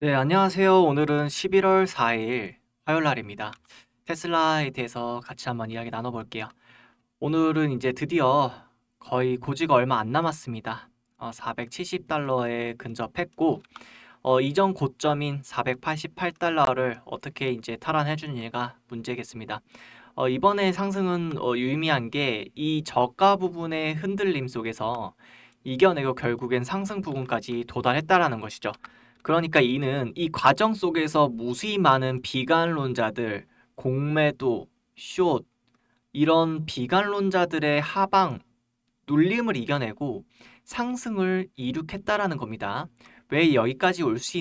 네, 안녕하세요. 오늘은 11월 4일 화요일 날입니다. 테슬라에 대해서 같이 한번 이야기 나눠볼게요. 오늘은 이제 드디어 거의 고지가 얼마 안 남았습니다. 470달러에 근접했고, 이전 고점인 488달러를 어떻게 이제 탈환해 주느냐가 문제겠습니다. 이번에 상승은 유의미한 게 이 저가 부분의 흔들림 속에서 이겨내고 결국엔 상승 부분까지 도달했다라는 것이죠. 그러니까 이는 이 과정 속에서 무수히 많은 비관론자들, 공매도, 숏 이런 비관론자들의 하방, 눌림을 이겨내고 상승을 이룩했다라는 겁니다. 왜 여기까지 올 수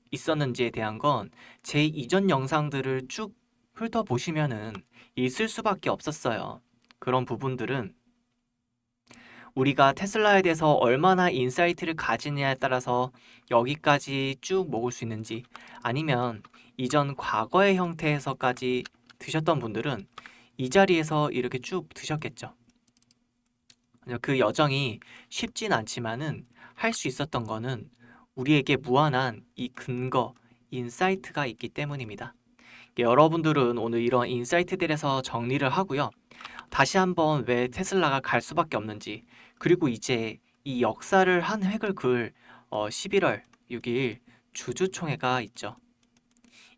있었는지에 대한 건 제 이전 영상들을 쭉 훑어보시면은 있을 수밖에 없었어요. 그런 부분들은 우리가 테슬라에 대해서 얼마나 인사이트를 가지느냐에 따라서 여기까지 쭉 먹을 수 있는지, 아니면 이전 과거의 형태에서까지 드셨던 분들은 이 자리에서 이렇게 쭉 드셨겠죠. 그 여정이 쉽진 않지만은 할 수 있었던 거는 우리에게 무한한 이 근거, 인사이트가 있기 때문입니다. 여러분들은 오늘 이런 인사이트들에서 정리를 하고요. 다시 한번 왜 테슬라가 갈 수밖에 없는지, 그리고 이제 이 역사를 한 획을 그을 11월 6일 주주총회가 있죠.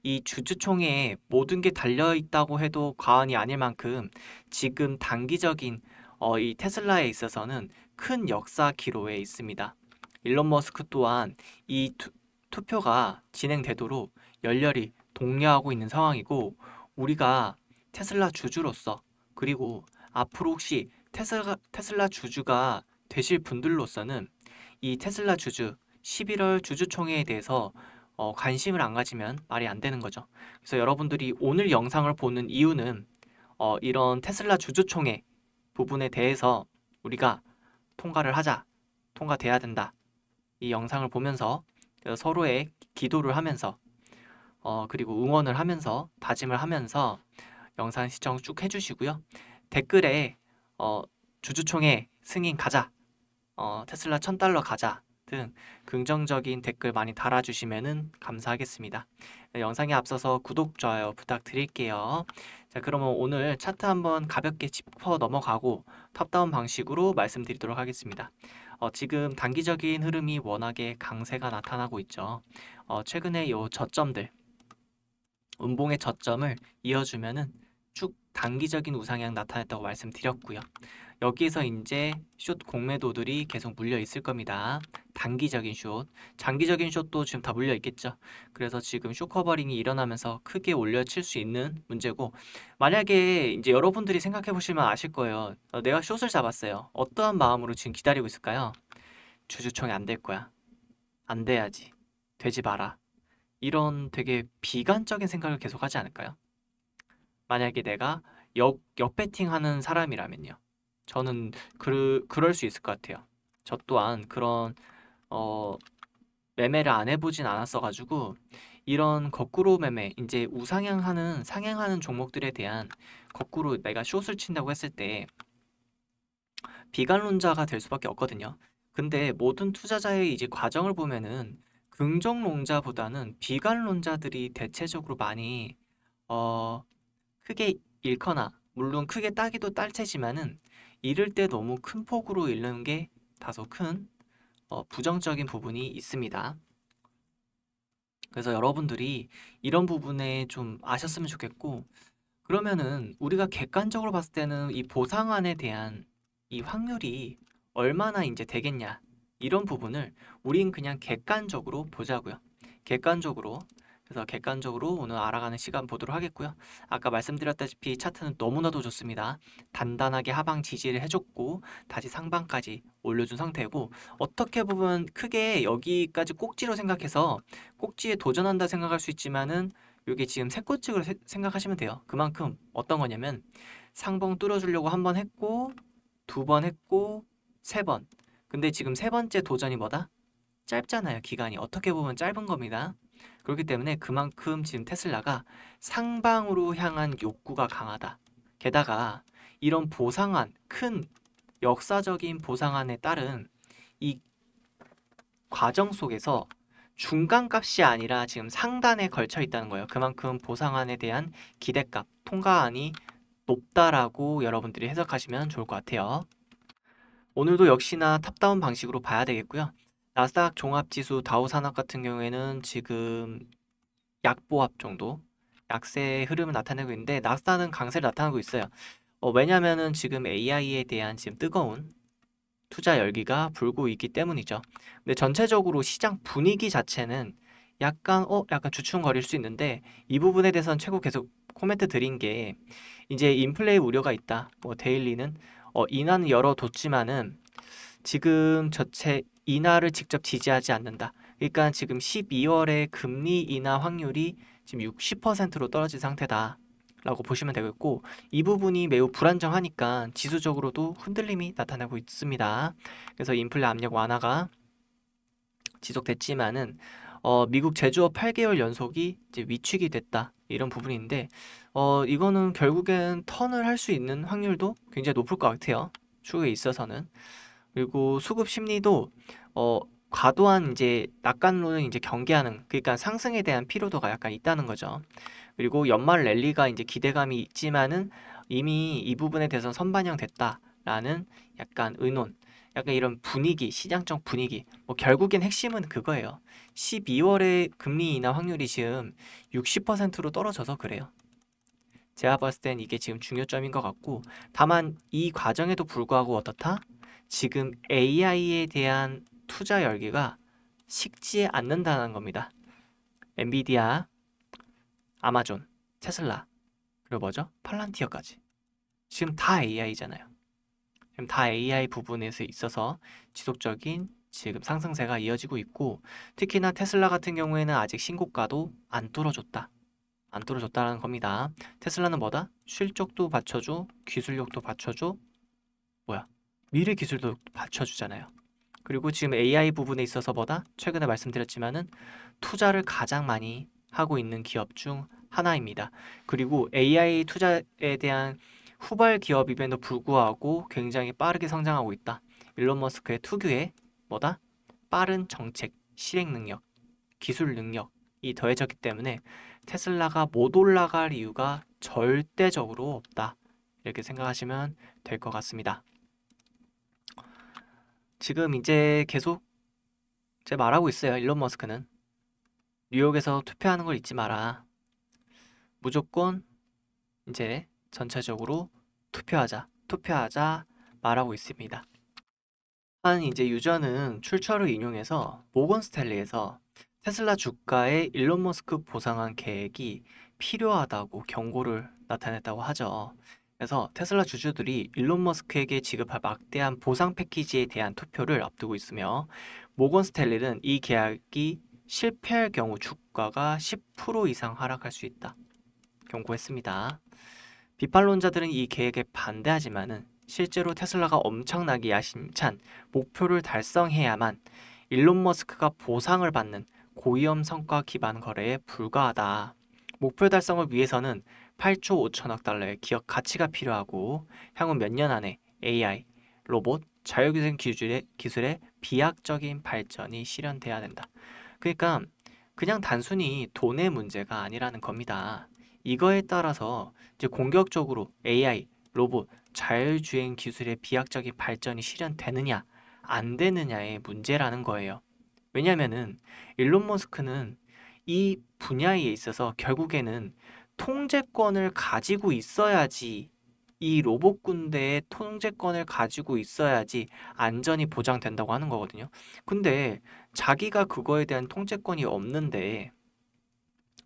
이 주주총회에 모든 게 달려 있다고 해도 과언이 아닐 만큼 지금 단기적인 이 테슬라에 있어서는 큰 역사 기로에 있습니다. 일론 머스크 또한 이 투표가 진행되도록 열렬히 독려하고 있는 상황이고, 우리가 테슬라 주주로서, 그리고 앞으로 혹시 테슬라 주주가 되실 분들로서는 이 테슬라 주주 11월 주주총회에 대해서 관심을 안 가지면 말이 안 되는 거죠. 그래서 여러분들이 오늘 영상을 보는 이유는 이런 테슬라 주주총회 부분에 대해서 우리가 통과를 하자, 통과돼야 된다. 이 영상을 보면서 서로의 기도를 하면서 그리고 응원을 하면서 다짐을 하면서 영상 시청 쭉 해주시고요. 댓글에 주주총회 승인 가자, 테슬라 1000달러 가자 등 긍정적인 댓글 많이 달아주시면 감사하겠습니다. 네, 영상에 앞서서 구독, 좋아요 부탁드릴게요. 자, 그러면 오늘 차트 한번 가볍게 짚어 넘어가고 탑다운 방식으로 말씀드리도록 하겠습니다. 지금 단기적인 흐름이 워낙에 강세가 나타나고 있죠. 최근에 요 저점들, 음봉의 저점을 이어주면은 쭉 단기적인 우상향 나타났다고 말씀드렸고요. 여기에서 이제 숏 공매도들이 계속 물려 있을 겁니다. 단기적인 숏, 장기적인 숏도 지금 다 물려 있겠죠. 그래서 지금 숏 커버링이 일어나면서 크게 올려칠 수 있는 문제고, 만약에 이제 여러분들이 생각해 보시면 아실 거예요. 내가 숏을 잡았어요. 어떠한 마음으로 지금 기다리고 있을까요? 주주총회 안 될 거야. 안 돼야지. 되지 마라. 이런 되게 비관적인 생각을 계속 하지 않을까요? 만약에 내가 역배팅 하는 사람이라면요. 저는 그럴 수 있을 것 같아요. 저 또한 그런 어, 매매를 안 해보진 않았어가지고 이런 거꾸로 매매, 이제 우상향하는 상향하는 종목들에 대한 거꾸로 내가 숏을 친다고 했을 때 비관론자가 될 수밖에 없거든요. 근데 모든 투자자의 이제 과정을 보면은 긍정론자보다는 비관론자들이 대체적으로 많이 어, 크게 잃거나, 물론 크게 따기도 딸 테지만은 잃을 때 너무 큰 폭으로 잃는 게 다소 큰 부정적인 부분이 있습니다. 그래서 여러분들이 이런 부분에 좀 아셨으면 좋겠고, 그러면은 우리가 객관적으로 봤을 때는 이 보상안에 대한 이 확률이 얼마나 이제 되겠냐, 이런 부분을 우린 그냥 객관적으로 보자고요. 객관적으로. 그래서 객관적으로 오늘 알아가는 시간 보도록 하겠고요. 아까 말씀드렸다시피 차트는 너무나도 좋습니다. 단단하게 하방 지지를 해줬고 다시 상방까지 올려준 상태고, 어떻게 보면 크게 여기까지 꼭지로 생각해서 꼭지에 도전한다 생각할 수 있지만은 이게 지금 새꼬치로 생각하시면 돼요. 그만큼 어떤 거냐면 상봉 뚫어주려고 한 번 했고, 두 번 했고, 세 번. 근데 지금 세 번째 도전이 뭐다? 짧잖아요. 기간이 어떻게 보면 짧은 겁니다. 그렇기 때문에 그만큼 지금 테슬라가 상방으로 향한 욕구가 강하다. 게다가 이런 보상안, 큰 역사적인 보상안에 따른 이 과정 속에서 중간값이 아니라 지금 상단에 걸쳐 있다는 거예요. 그만큼 보상안에 대한 기대값, 통과안이 높다라고 여러분들이 해석하시면 좋을 것 같아요. 오늘도 역시나 탑다운 방식으로 봐야 되겠고요. 나스닥 종합지수 다우산업 같은 경우에는 지금 약보합 정도, 약세의 흐름을 나타내고 있는데 나스닥은 강세를 나타내고 있어요. 왜냐면은 지금 AI에 대한 지금 뜨거운 투자 열기가 불고 있기 때문이죠. 근데 전체적으로 시장 분위기 자체는 약간 주춤거릴 수 있는데 이 부분에 대해서는 최고 계속 코멘트 드린 게 이제 인플레이 우려가 있다. 데일리는 인하는 열어뒀지만은 지금 저체 인하를 직접 지지하지 않는다. 그러니까 지금 12월에 금리 인하 확률이 지금 60%로 떨어진 상태다. 라고 보시면 되겠고 이 부분이 매우 불안정하니까 지수적으로도 흔들림이 나타나고 있습니다. 그래서 인플레 압력 완화가 지속됐지만은 미국 제조업 8개월 연속이 이제 위축이 됐다. 이런 부분인데 이거는 결국엔 턴을 할 수 있는 확률도 굉장히 높을 것 같아요. 추후에 있어서는. 그리고 수급 심리도 과도한 이제 낙관론을 이제 경계하는 그러니까 상승에 대한 피로도가 약간 있다는 거죠. 그리고 연말 랠리가 이제 기대감이 있지만은 이미 이 부분에 대해서 선반영됐다라는 약간 의논, 약간 이런 분위기, 시장적 분위기. 결국엔 핵심은 그거예요. 12월에 금리 인하 확률이 지금 60%로 떨어져서 그래요. 제가 봤을 땐 이게 지금 중요점인 것 같고 다만 이 과정에도 불구하고 어떻다? 지금 AI에 대한 투자 열기가 식지 않는다는 겁니다. 엔비디아, 아마존, 테슬라, 그리고 뭐죠? 팔란티어까지. 지금 다 AI잖아요. 지금 다 AI 부분에서 있어서 지속적인 지금 상승세가 이어지고 있고 특히나 테슬라 같은 경우에는 아직 신고가도 안 뚫어줬다. 안 뚫어줬다는 겁니다. 테슬라는 뭐다? 실적도 받쳐줘, 기술력도 받쳐줘, 미래 기술도 받쳐주잖아요. 그리고 지금 AI 부분에 있어서 뭐다? 최근에 말씀드렸지만은 투자를 가장 많이 하고 있는 기업 중 하나입니다. 그리고 AI 투자에 대한 후발 기업임에도 불구하고 굉장히 빠르게 성장하고 있다. 일론 머스크의 특유의 뭐다? 빠른 정책, 실행 능력, 기술 능력이 더해졌기 때문에 테슬라가 못 올라갈 이유가 절대적으로 없다. 이렇게 생각하시면 될 것 같습니다. 지금 이제 계속 제 말하고 있어요. 일론 머스크는 뉴욕에서 투표하는 걸 잊지 마라. 무조건 이제 전체적으로 투표하자 말하고 있습니다. 한 이제 유저는 출처를 인용해서 모건 스탠리에서 테슬라 주가에 일론 머스크 보상한 계획이 필요하다고 경고를 나타냈다고 하죠. 그래서 테슬라 주주들이 일론 머스크에게 지급할 막대한 보상 패키지에 대한 투표를 앞두고 있으며 모건 스탠리는 이 계약이 실패할 경우 주가가 10% 이상 하락할 수 있다. 경고했습니다. 비판론자들은 이 계획에 반대하지만은 실제로 테슬라가 엄청나게 야심찬 목표를 달성해야만 일론 머스크가 보상을 받는 고위험 성과 기반 거래에 불과하다. 목표 달성을 위해서는 8조 5천억 달러의 기업 가치가 필요하고 향후 몇 년 안에 AI, 로봇, 자율주행 기술의 비약적인 발전이 실현돼야 된다. 그러니까 그냥 단순히 돈의 문제가 아니라는 겁니다. 이거에 따라서 이제 공격적으로 AI, 로봇, 자율주행 기술의 비약적인 발전이 실현되느냐, 안 되느냐의 문제라는 거예요. 왜냐면은 일론 머스크는 이 분야에 있어서 결국에는 통제권을 가지고 있어야지 이 로봇 군대의 통제권을 가지고 있어야지 안전이 보장된다고 하는 거거든요. 근데 자기가 그거에 대한 통제권이 없는데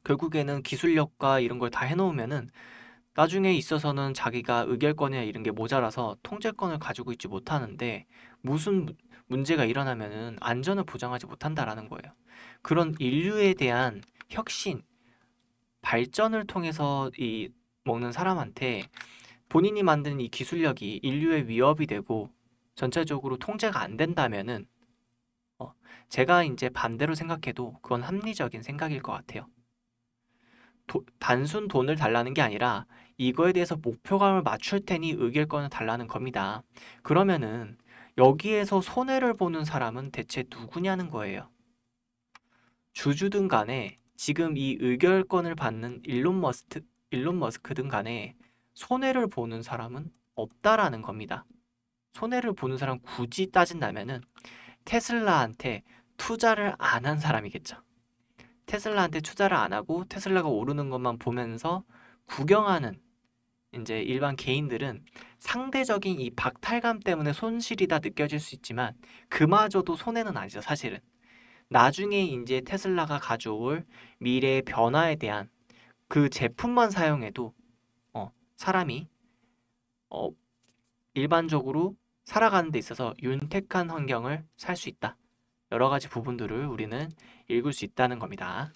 결국에는 기술력과 이런 걸 다 해놓으면은 나중에 있어서는 자기가 의결권이나 이런 게 모자라서 통제권을 가지고 있지 못하는데 무슨 문제가 일어나면은 안전을 보장하지 못한다라는 거예요. 그런 인류에 대한 혁신, 발전을 통해서 이 먹는 사람한테 본인이 만든 이 기술력이 인류의 위협이 되고 전체적으로 통제가 안 된다면은 제가 이제 반대로 생각해도 그건 합리적인 생각일 것 같아요. 단순 돈을 달라는 게 아니라 이거에 대해서 목표감을 맞출 테니 의결권을 달라는 겁니다. 그러면은 여기에서 손해를 보는 사람은 대체 누구냐는 거예요. 주주든 간에 지금 이 의결권을 받는 일론 머스크든 간에 손해를 보는 사람은 없다라는 겁니다. 손해를 보는 사람 굳이 따진다면은 테슬라한테 투자를 안 한 사람이겠죠. 테슬라한테 투자를 안 하고 테슬라가 오르는 것만 보면서 구경하는 이제 일반 개인들은 상대적인 이 박탈감 때문에 손실이다 느껴질 수 있지만 그마저도 손해는 아니죠, 사실은. 나중에 이제 테슬라가 가져올 미래의 변화에 대한 그 제품만 사용해도 사람이 어, 일반적으로 살아가는 데 있어서 윤택한 환경을 살 수 있다. 여러 가지 부분들을 우리는 읽을 수 있다는 겁니다.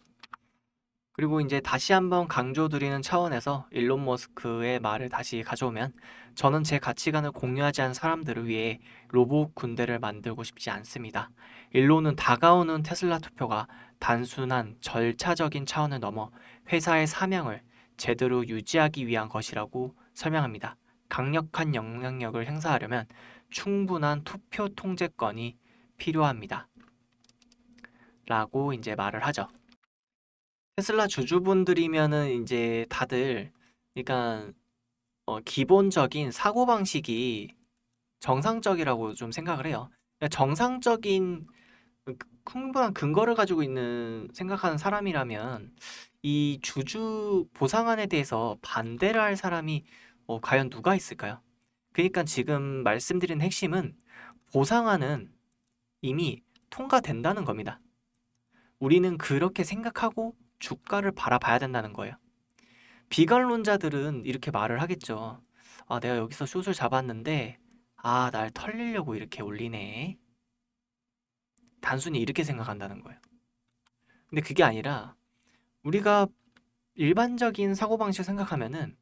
그리고 이제 다시 한번 강조드리는 차원에서 일론 머스크의 말을 다시 가져오면 저는 제 가치관을 공유하지 않은 사람들을 위해 로봇 군대를 만들고 싶지 않습니다. 일론은 다가오는 테슬라 투표가 단순한 절차적인 차원을 넘어 회사의 사명을 제대로 유지하기 위한 것이라고 설명합니다. 강력한 영향력을 행사하려면 충분한 투표 통제권이 필요합니다. 라고 이제 말을 하죠. 테슬라 주주분들이면은 이제 다들 그러니까 기본적인 사고방식이 정상적이라고 좀 생각을 해요. 그러니까 정상적인 충분한 근거를 가지고 있는 생각하는 사람이라면 이 주주 보상안에 대해서 반대를 할 사람이 과연 누가 있을까요? 그러니까 지금 말씀드린 핵심은 보상안은 이미 통과된다는 겁니다. 우리는 그렇게 생각하고 주가를 바라봐야 된다는 거예요. 비관론자들은 이렇게 말을 하겠죠. 아, 내가 여기서 숏을 잡았는데, 아, 날 털리려고 이렇게 올리네. 단순히 이렇게 생각한다는 거예요. 근데 그게 아니라, 우리가 일반적인 사고방식 생각하면은,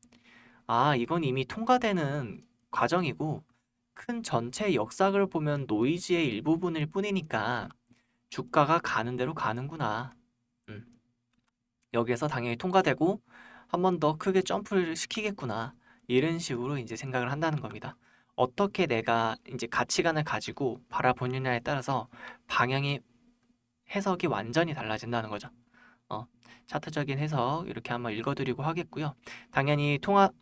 아, 이건 이미 통과되는 과정이고, 큰 전체 역사를 보면 노이즈의 일부분일 뿐이니까, 주가가 가는 대로 가는구나. 음. 여기에서 당연히 통과되고 한 번 더 크게 점프를 시키겠구나. 이런 식으로 이제 생각을 한다는 겁니다. 어떻게 내가 이제 가치관을 가지고 바라보느냐에 따라서 방향의 해석이 완전히 달라진다는 거죠. 어, 차트적인 해석 이렇게 한번 읽어드리고 하겠고요. 당연히 통합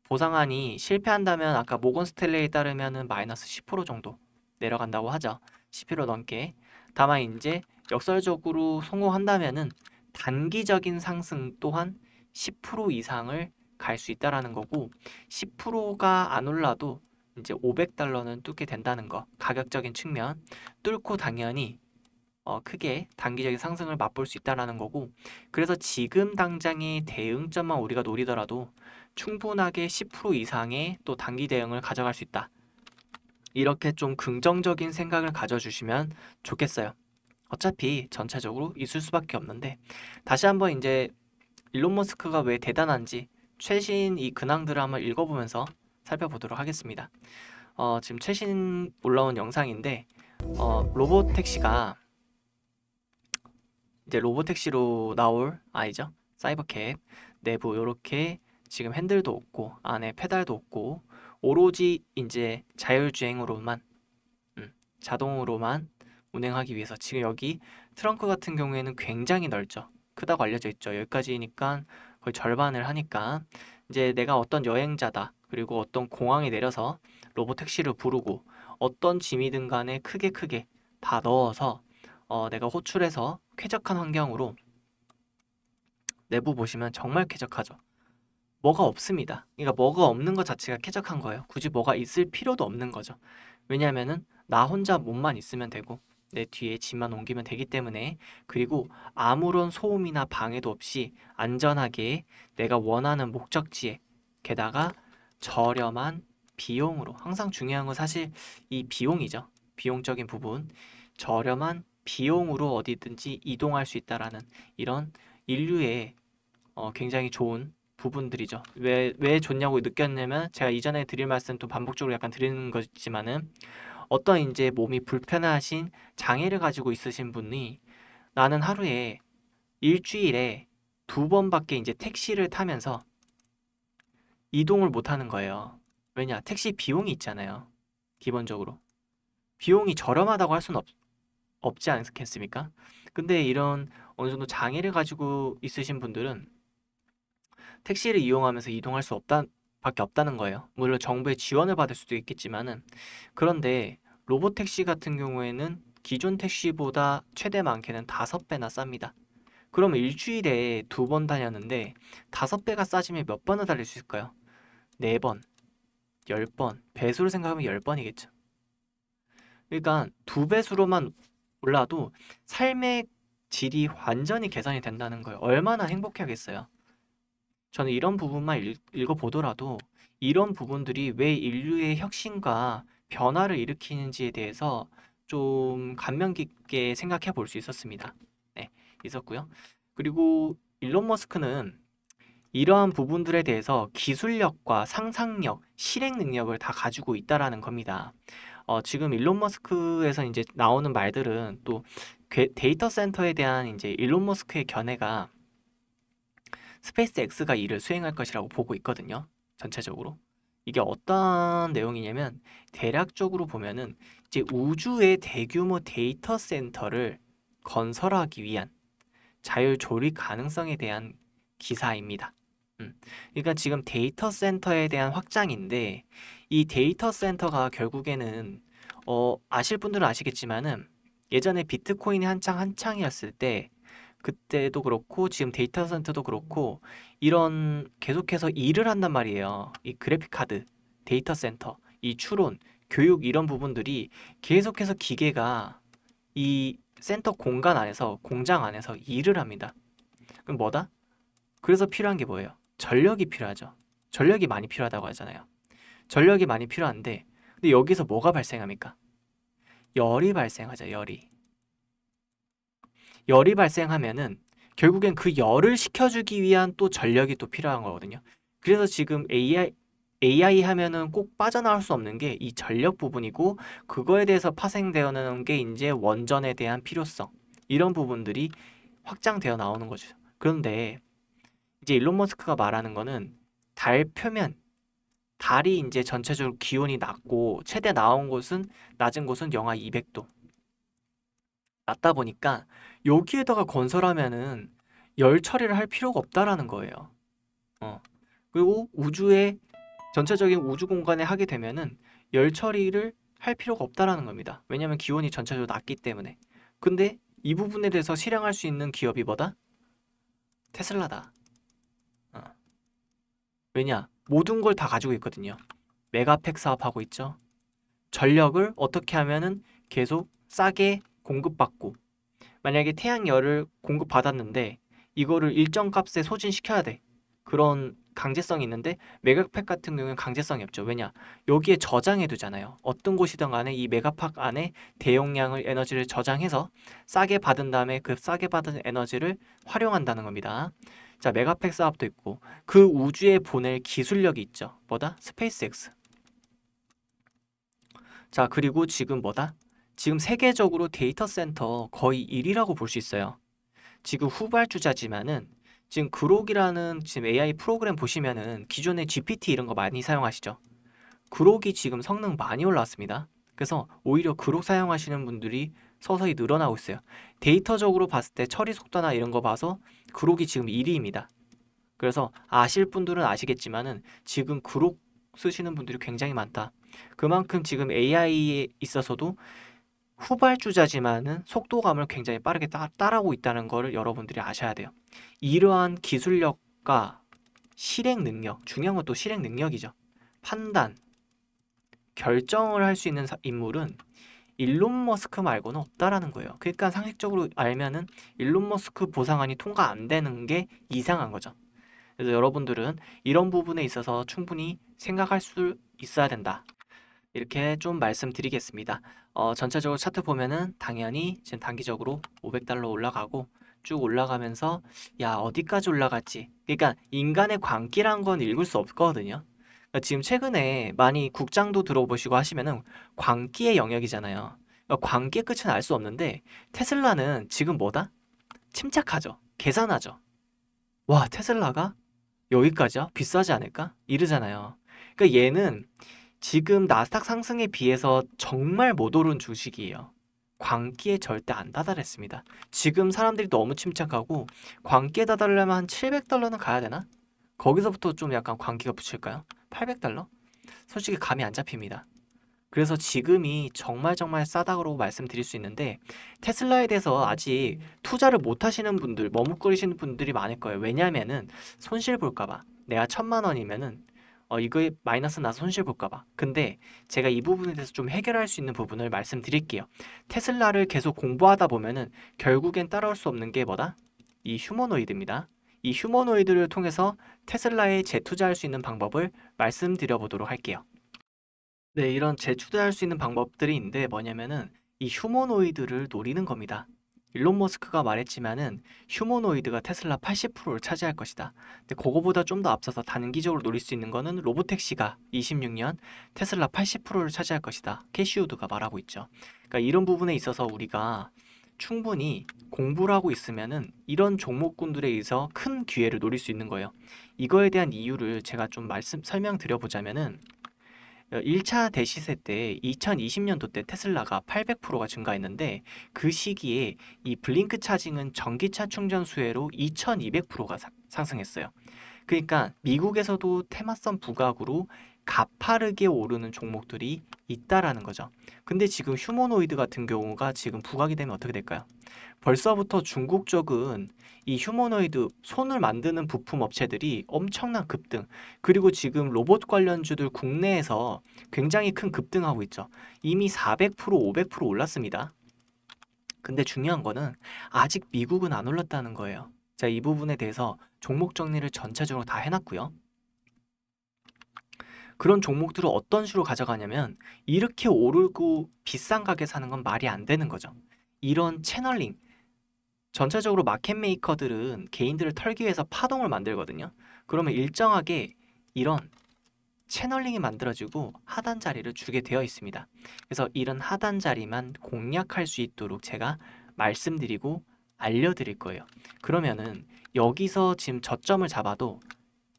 보상안이 실패한다면 아까 모건 스탠레이에 따르면은 마이너스 10% 정도 내려간다고 하죠. 10% 넘게. 다만 이제 역설적으로 성공한다면은 단기적인 상승 또한 10% 이상을 갈 수 있다라는 거고 10%가 안 올라도 이제 500달러는 뚫게 된다는 거. 가격적인 측면 뚫고 당연히 크게 단기적인 상승을 맛볼 수 있다라는 거고 그래서 지금 당장의 대응점만 우리가 노리더라도 충분하게 10% 이상의 또 단기 대응을 가져갈 수 있다. 이렇게 좀 긍정적인 생각을 가져주시면 좋겠어요. 어차피 전체적으로 있을 수밖에 없는데 다시 한번 이제 일론 머스크가 왜 대단한지 최신 이 근황들을 한번 읽어보면서 살펴보도록 하겠습니다. 지금 최신 올라온 영상인데 로봇 택시가 이제 로보택시로 나올 아이죠. 사이버캡 내부 이렇게 지금 핸들도 없고 안에 페달도 없고 오로지 이제 자율주행으로만 자동으로만 운행하기 위해서 지금 여기 트렁크 같은 경우에는 굉장히 넓죠. 크다고 알려져 있죠. 여기까지니까 거의 절반을 하니까 이제 내가 어떤 여행자다 그리고 어떤 공항에 내려서 로보택시를 부르고 어떤 짐이든 간에 크게 다 넣어서 내가 호출해서 쾌적한 환경으로 내부 보시면 정말 쾌적하죠. 뭐가 없습니다. 그러니까 뭐가 없는 것 자체가 쾌적한 거예요. 굳이 뭐가 있을 필요도 없는 거죠. 왜냐하면은 나 혼자 몸만 있으면 되고 내 뒤에 짐만 옮기면 되기 때문에 그리고 아무런 소음이나 방해도 없이 안전하게 내가 원하는 목적지에 게다가 저렴한 비용으로 항상 중요한 건 사실 이 비용이죠. 비용적인 부분 저렴한 비용으로 어디든지 이동할 수 있다라는 이런 인류의 굉장히 좋은 부분들이죠. 왜 좋냐고 느꼈냐면 제가 이전에 드릴 말씀 또 반복적으로 약간 드리는 거지만은 어떤 이제 몸이 불편하신 장애를 가지고 있으신 분이 나는 하루에 일주일에 2번밖에 이제 택시를 타면서 이동을 못 하는 거예요. 왜냐? 택시 비용이 있잖아요. 기본적으로. 비용이 저렴하다고 할 수는 없지 않겠습니까? 근데 이런 어느 정도 장애를 가지고 있으신 분들은 택시를 이용하면서 이동할 수 없다 밖에 없다는 거예요. 물론 정부의 지원을 받을 수도 있겠지만은 그런데 로봇 택시 같은 경우에는 기존 택시보다 최대 많게는 5배나 쌉니다. 그러면 일주일에 2번 다녔는데 5배가 싸지면 몇 번을 달릴 수 있을까요? 4번, 10번, 배수로 생각하면 10번이겠죠. 그러니까 2배수로만 올라도 삶의 질이 완전히 개선이 된다는 거예요. 얼마나 행복하겠어요. 저는 이런 부분만 읽어보더라도 이런 부분들이 왜 인류의 혁신과 변화를 일으키는지에 대해서 좀 감명 깊게 생각해 볼 수 있었습니다. 네, 있었고요. 그리고 일론 머스크는 이러한 부분들에 대해서 기술력과 상상력, 실행 능력을 다 가지고 있다라는 겁니다. 지금 일론 머스크에서 이제 나오는 말들은 또 데이터 센터에 대한 이제 일론 머스크의 견해가 스페이스 X가 이를 수행할 것이라고 보고 있거든요. 전체적으로. 이게 어떤 내용이냐면 대략적으로 보면은 이제 우주의 대규모 데이터 센터를 건설하기 위한 자율 조립 가능성에 대한 기사입니다. 그러니까 지금 데이터 센터에 대한 확장인데 이 데이터 센터가 결국에는 아실 분들은 아시겠지만은 예전에 비트코인이 한창이었을 때 그때도 그렇고 지금 데이터 센터도 그렇고 이런 계속해서 일을 한단 말이에요. 이 그래픽 카드, 데이터 센터, 이 추론, 교육 이런 부분들이 계속해서 기계가 이 센터 공간 안에서 공장 안에서 일을 합니다. 그럼 뭐다? 그래서 필요한 게 뭐예요? 전력이 필요하죠. 전력이 많이 필요하다고 하잖아요. 전력이 많이 필요한데 근데 여기서 뭐가 발생합니까? 열이 발생하죠. 열이 발생하면은 결국엔 그 열을 식혀주기 위한 또 전력이 또 필요한 거거든요. 그래서 지금 AI 하면은 꼭 빠져나올 수 없는 게 이 전력 부분이고 그거에 대해서 파생되어나오는 게 이제 원전에 대한 필요성 이런 부분들이 확장되어 나오는 거죠. 그런데 이제 일론 머스크가 말하는 거는 달 표면 달이 이제 전체적으로 기온이 낮고 최대 낮은 곳은 영하 200도 낮다 보니까 여기에다가 건설하면은 열 처리를 할 필요가 없다라는 거예요. 어. 그리고 전체적인 우주 공간에 하게 되면은 열 처리를 할 필요가 없다라는 겁니다. 왜냐하면 기온이 전체적으로 낮기 때문에. 근데 이 부분에 대해서 실행할 수 있는 기업이 뭐다? 테슬라다. 어. 왜냐? 모든 걸 다 가지고 있거든요. 메가팩 사업하고 있죠. 전력을 어떻게 하면은 계속 싸게 공급받고 만약에 태양열을 공급받았는데 이거를 일정 값에 소진시켜야 돼. 그런 강제성이 있는데 메가팩 같은 경우는 강제성이 없죠. 왜냐? 여기에 저장해 두잖아요. 어떤 곳이든 간에 이 메가팍 안에 대용량을 에너지를 저장해서 싸게 받은 다음에 그 싸게 받은 에너지를 활용한다는 겁니다. 자, 메가팩 사업도 있고 그 우주에 보낼 기술력이 있죠. 뭐다? 스페이스 X. 자, 그리고 지금 뭐다? 지금 세계적으로 데이터 센터 거의 1위라고 볼 수 있어요. 지금 후발주자지만은 지금 그록이라는 지금 AI 프로그램 보시면은 기존에 GPT 이런 거 많이 사용하시죠? 그록이 지금 성능 많이 올라왔습니다. 그래서 오히려 그록 사용하시는 분들이 서서히 늘어나고 있어요. 데이터적으로 봤을 때 처리 속도나 이런 거 봐서 그록이 지금 1위입니다. 그래서 아실 분들은 아시겠지만은 지금 그록 쓰시는 분들이 굉장히 많다. 그만큼 지금 AI에 있어서도 후발주자지만은 속도감을 굉장히 빠르게 따라오고 있다는 것을 여러분들이 아셔야 돼요. 이러한 기술력과 실행 능력, 중요한 건 또 실행 능력이죠. 판단, 결정을 할 수 있는 인물은 일론 머스크 말고는 없다라는 거예요. 그러니까 상식적으로 알면은 일론 머스크 보상안이 통과 안 되는 게 이상한 거죠. 그래서 여러분들은 이런 부분에 있어서 충분히 생각할 수 있어야 된다. 이렇게 좀 말씀드리겠습니다. 전체적으로 차트 보면은 당연히 지금 단기적으로 500달러 올라가고 쭉 올라가면서 야 어디까지 올라갔지? 그러니까 인간의 광기란 건 읽을 수 없거든요. 그러니까 지금 최근에 많이 국장도 들어보시고 하시면은 광기의 영역이잖아요. 그러니까 광기의 끝은 알 수 없는데 테슬라는 지금 뭐다? 침착하죠. 계산하죠. 와 테슬라가 여기까지야? 비싸지 않을까? 이러잖아요. 그러니까 얘는 지금 나스닥 상승에 비해서 정말 못 오른 주식이에요. 광기에 절대 안 다다랐습니다. 지금 사람들이 너무 침착하고 광기에 다다르려면 한 700달러는 가야 되나? 거기서부터 좀 약간 광기가 붙일까요? 800달러? 솔직히 감이 안 잡힙니다. 그래서 지금이 정말 정말 싸다고 말씀드릴 수 있는데 테슬라에 대해서 아직 투자를 못 하시는 분들, 머뭇거리시는 분들이 많을 거예요. 왜냐면은 손실 볼까 봐. 내가 1,000만 원이면은 이거에 마이너스 나서 손실 볼까 봐. 근데 제가 이 부분에 대해서 좀 해결할 수 있는 부분을 말씀드릴게요. 테슬라를 계속 공부하다 보면은 결국엔 따라올 수 없는 게 뭐다? 이 휴머노이드입니다. 이 휴머노이드를 통해서 테슬라에 재투자할 수 있는 방법을 말씀드려 보도록 할게요. 네, 이런 재투자할 수 있는 방법들이 있는데 뭐냐면은 이 휴머노이드를 노리는 겁니다. 일론 머스크가 말했지만은 휴머노이드가 테슬라 80%를 차지할 것이다. 근데 그거보다 좀 더 앞서서 단기적으로 노릴 수 있는 거는 로보택시가 26년 테슬라 80%를 차지할 것이다. 캐시 우드가 말하고 있죠. 그러니까 이런 부분에 있어서 우리가 충분히 공부를 하고 있으면은 이런 종목군들에 의해서 큰 기회를 노릴 수 있는 거예요. 이거에 대한 이유를 제가 좀 설명드려 보자면은 1차 대시세 때 2020년도 때 테슬라가 800%가 증가했는데 그 시기에 이 블링크 차징은 전기차 충전 수혜로 2200%가 상승했어요. 그러니까 미국에서도 테마성 부각으로 가파르게 오르는 종목들이 있다라는 거죠. 근데 지금 휴머노이드 같은 경우가 지금 부각이 되면 어떻게 될까요? 벌써부터 중국 쪽은 이 휴머노이드 손을 만드는 부품 업체들이 엄청난 급등, 그리고 지금 로봇 관련주들 국내에서 굉장히 큰 급등하고 있죠. 이미 400%, 500% 올랐습니다. 근데 중요한 거는 아직 미국은 안 올랐다는 거예요. 자, 이 부분에 대해서 종목 정리를 전체적으로 다 해놨고요. 그런 종목들을 어떤 식으로 가져가냐면 이렇게 오르고 비싼 가게 사는 건 말이 안 되는 거죠. 이런 채널링, 전체적으로 마켓 메이커들은 개인들을 털기 위해서 파동을 만들거든요. 그러면 일정하게 이런 채널링이 만들어지고 하단 자리를 주게 되어 있습니다. 그래서 이런 하단 자리만 공략할 수 있도록 제가 말씀드리고 알려드릴 거예요. 그러면은 여기서 지금 저점을 잡아도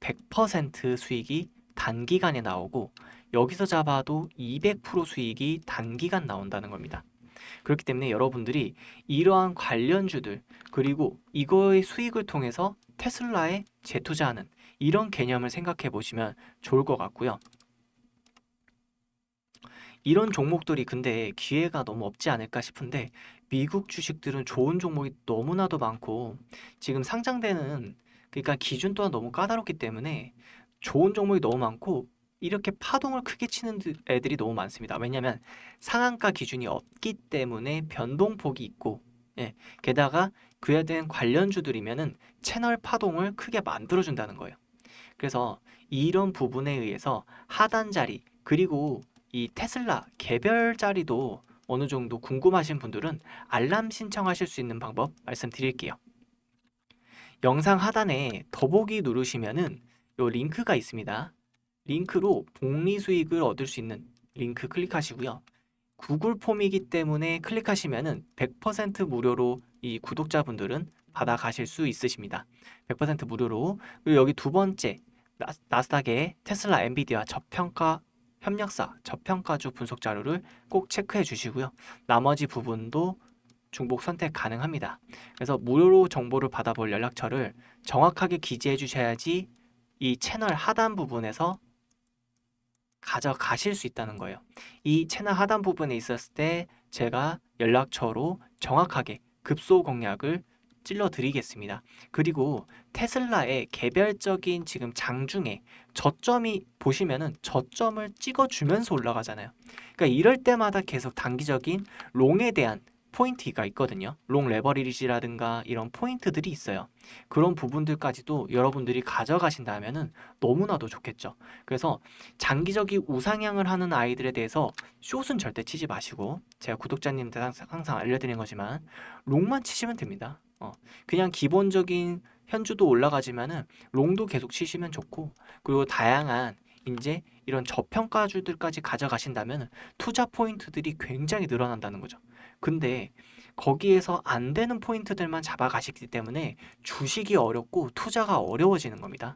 100% 수익이 단기간에 나오고 여기서 잡아도 200% 수익이 단기간 나온다는 겁니다. 그렇기 때문에 여러분들이 이러한 관련주들 그리고 이거의 수익을 통해서 테슬라에 재투자하는 이런 개념을 생각해 보시면 좋을 것 같고요. 이런 종목들이 근데 기회가 너무 없지 않을까 싶은데 미국 주식들은 좋은 종목이 너무나도 많고 지금 상장되는 그러니까 기준 또한 너무 까다롭기 때문에 좋은 종목이 너무 많고 이렇게 파동을 크게 치는 애들이 너무 많습니다. 왜냐하면 상한가 기준이 없기 때문에 변동폭이 있고 게다가 그에 대한 관련주들이면은 채널 파동을 크게 만들어준다는 거예요. 그래서 이런 부분에 의해서 하단 자리 그리고 이 테슬라 개별 자리도 어느 정도 궁금하신 분들은 알람 신청하실 수 있는 방법 말씀드릴게요. 영상 하단에 더보기 누르시면은 요 링크가 있습니다. 링크로 복리 수익을 얻을 수 있는 링크 클릭하시고요. 구글 폼이기 때문에 클릭하시면은 100% 무료로 이 구독자분들은 받아가실 수 있으십니다. 100% 무료로. 그리고 여기 두 번째 나스닥의 테슬라 엔비디아 저평가 협력사 저평가주 분석 자료를 꼭 체크해 주시고요. 나머지 부분도 중복 선택 가능합니다. 그래서 무료로 정보를 받아볼 연락처를 정확하게 기재해 주셔야지 이 채널 하단 부분에서 가져가실 수 있다는 거예요. 이 채널 하단 부분에 있었을 때 제가 연락처로 정확하게 급소 공략을 찔러 드리겠습니다. 그리고 테슬라의 개별적인 지금 장중에 저점이 보시면은 저점을 찍어 주면서 올라가잖아요. 그러니까 이럴 때마다 계속 단기적인 롱에 대한 포인트가 있거든요. 롱 레버리지라든가 이런 포인트들이 있어요. 그런 부분들까지도 여러분들이 가져가신다면은 너무나도 좋겠죠. 그래서 장기적인 우상향을 하는 아이들에 대해서 숏은 절대 치지 마시고 제가 구독자님들 항상 알려드리는 거지만 롱만 치시면 됩니다. 그냥 기본적인 현주도 올라가지만은 롱도 계속 치시면 좋고 그리고 다양한 이제 이런 저평가주들까지 가져가신다면 투자 포인트들이 굉장히 늘어난다는 거죠. 근데 거기에서 안 되는 포인트들만 잡아가시기 때문에 주식이 어렵고 투자가 어려워지는 겁니다.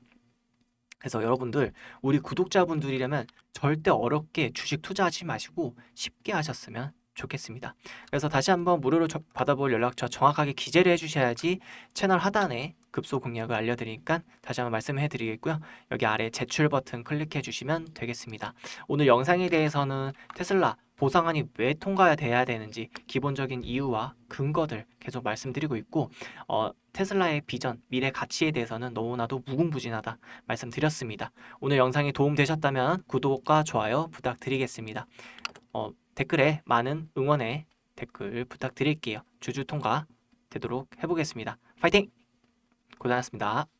그래서 여러분들 우리 구독자분들이라면 절대 어렵게 주식 투자하지 마시고 쉽게 하셨으면 좋겠습니다. 그래서 다시 한번 무료로 받아볼 연락처 정확하게 기재를 해주셔야지 채널 하단에 급소 공략을 알려드리니까 다시 한번 말씀해 드리겠고요. 여기 아래 제출 버튼 클릭해 주시면 되겠습니다. 오늘 영상에 대해서는 테슬라 보상안이 왜 통과돼야 되는지 기본적인 이유와 근거들 계속 말씀드리고 있고 테슬라의 비전, 미래 가치에 대해서는 너무나도 무궁무진하다 말씀드렸습니다. 오늘 영상이 도움되셨다면 구독과 좋아요 부탁드리겠습니다. 댓글에 많은 응원의 댓글 부탁드릴게요. 주주 통과 되도록 해보겠습니다. 파이팅! 고생하셨습니다.